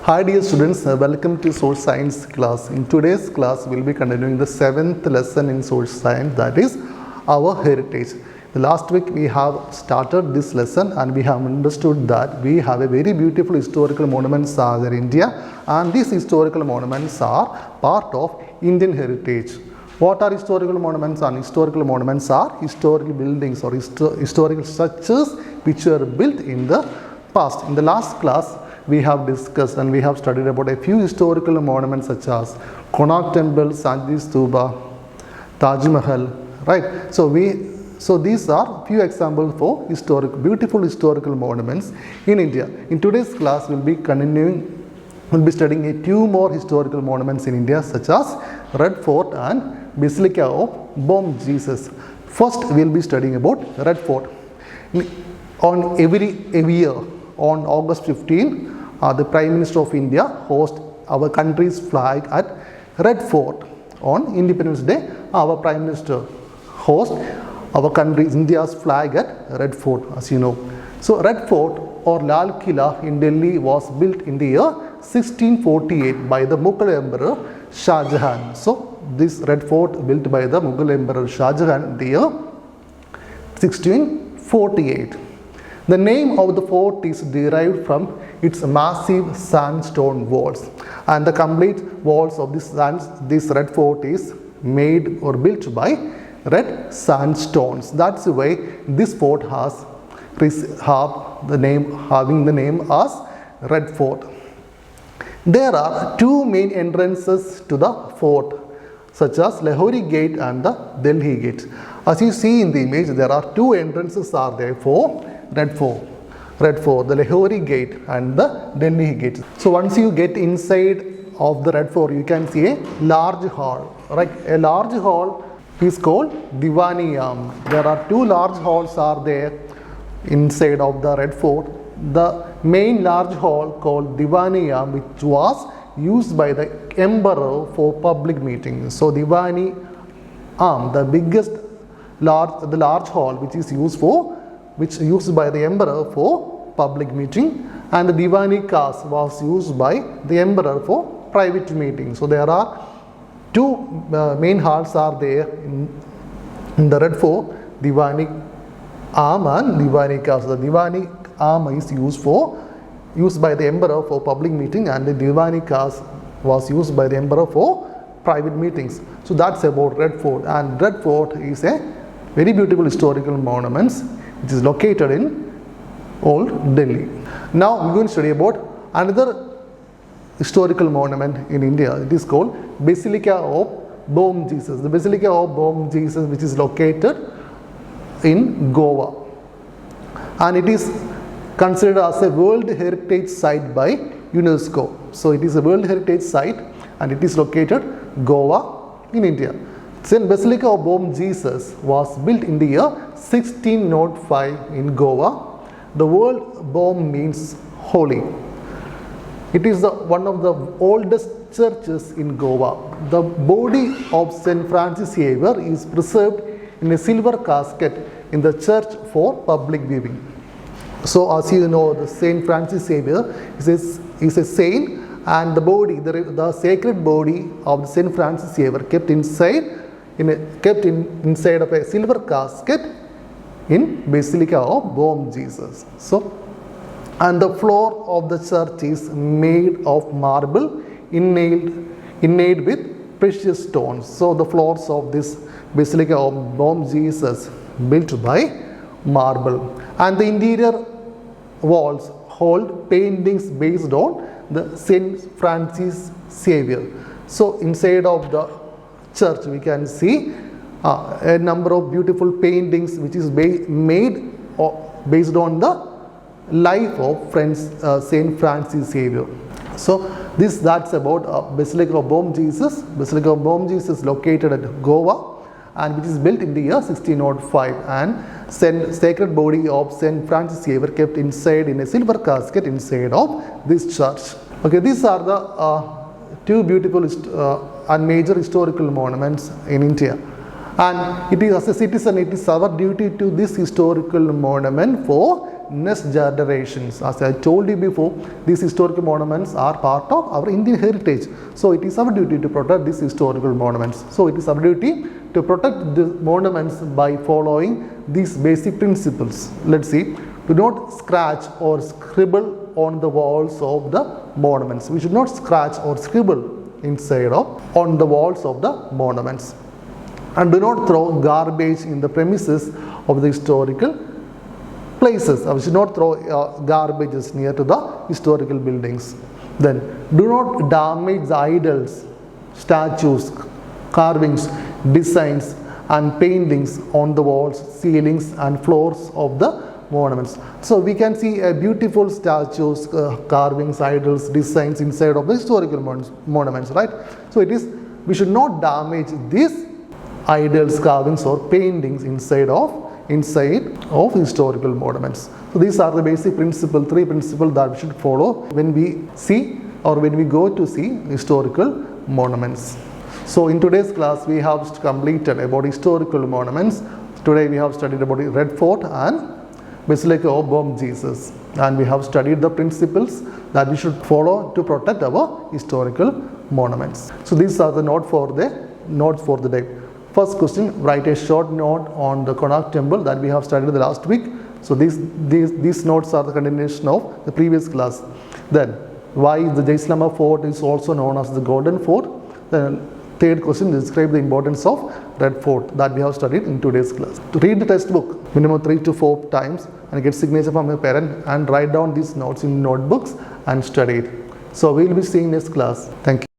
Hi dear students, welcome to Social Science class. In today's class, we will be continuing the 7th lesson in Social Science, that is our heritage. The last week we have started this lesson and we have understood that we have a very beautiful historical monuments are in India, and these historical monuments are part of Indian heritage. What are historical monuments? And historical monuments are historical buildings or historical structures which were built in the past. In the last class, we have discussed and we have studied about a few historical monuments such as Konark Temple, Sanchi Stupa, Taj Mahal, right? So these are few examples for beautiful historical monuments in India. In today's class, we'll be studying two more historical monuments in India such as Red Fort and Basilica of Bom Jesus. First, we'll be studying about Red Fort. On every year, on August 15, the Prime Minister of India hosts our country's flag at Red Fort. On Independence Day, our Prime Minister hosts our country's India's flag at Red Fort, as you know. So Red Fort or Lal Killa in Delhi was built in the year 1648 by the Mughal Emperor Shah Jahan. So this Red Fort built by the Mughal Emperor Shah Jahan in the year 1648. The name of the fort is derived from its massive sandstone walls, and the complete walls of this Red Fort is made or built by red sandstones. That's why this fort has having the name as Red Fort. There are two main entrances to the fort, such as Lahori Gate and the Delhi Gate. As you see in the image, there are two entrances are there for Red Fort, the Lahori Gate and the Delhi Gate. So once you get inside of the Red Fort, you can see a large hall, right? A large hall is called Diwan-i-Am. There are two large halls are there inside of the Red Fort. The main large hall called Diwan-i-Am, which was used by the emperor for public meetings. So Diwan-i-Am, the large hall which is used by the emperor for public meeting, and the Diwan-i-Khas was used by the emperor for private meeting. So there are two main halls are there in the Red Fort, Diwan-i-Am and Diwan-i-Khas. The Diwan-i-Am is used by the emperor for public meeting, and the Diwan-i-Khas was used by the emperor for private meetings. So that's about Red Fort, and Red Fort is a very beautiful historical monument which is located in Old Delhi. Now we're going to study about another historical monument in India. It is called Basilica of Bom Jesus. The Basilica of Bom Jesus, which is located in Goa, and it is considered as a World Heritage Site by UNESCO. So it is a World Heritage Site and it is located Goa in India. St. Basilica of Bom Jesus was built in the year 1605 in Goa. The word Bom means holy. It is one of the oldest churches in Goa. The body of St. Francis Xavier is preserved in a silver casket in the church for public viewing. So as you know, the St. Francis Xavier is a saint, and the body, the sacred body of St. Francis Xavier kept inside of a silver casket in Basilica of Bom Jesus. So, and the floor of the church is made of marble inlaid with precious stones. So the floors of this Basilica of Bom Jesus built by marble, and the interior walls hold paintings based on the St. Francis Xavier. So inside of the church we can see a number of beautiful paintings which is made based on the life of St. Francis Xavier. So that's about Basilica of Bom Jesus. Basilica of Bom Jesus located at Goa, and which is built in the year 1605, and sacred body of St. Francis Xavier kept inside in a silver casket inside of this church. Okay, these are the two beautiful and major historical monuments in India, and it is, as a citizen, it is our duty to this historical monument for next generations. As I told you before, these historical monuments are part of our Indian heritage. So it is our duty to protect these historical monuments. So it is our duty to protect the monuments by following these basic principles. Let's see. Do not scratch or scribble on the walls of the monuments. We should not scratch or scribble on the walls of the monuments. And do not throw garbage in the premises of the historical places. We should not throw garbages near to the historical buildings. Then do not damage the idols, statues, carvings, designs and paintings on the walls, ceilings and floors of the monuments. So we can see beautiful statues, carvings, idols, designs inside of the historical monuments, right? So we should not damage these idols, carvings or paintings inside of historical monuments. So these are the basic principles, 3 principles that we should follow when we see or when we go to see historical monuments. So in today's class we have completed about historical monuments. Today we have studied about Red Fort and Basilica of Bom Jesus, and we have studied the principles that we should follow to protect our historical monuments. So these are the notes for the day. First question, write a short note on the Konark Temple that we have studied the last week. So these notes are the continuation of the previous class. Then, why the Jaisalmer Fort is also known as the Golden Fort. Then, third question, describe the importance of Red Fort that we have studied in today's class. To read the textbook minimum 3 to 4 times and get signature from your parent and write down these notes in notebooks and study it. So we will be seeing next class. Thank you.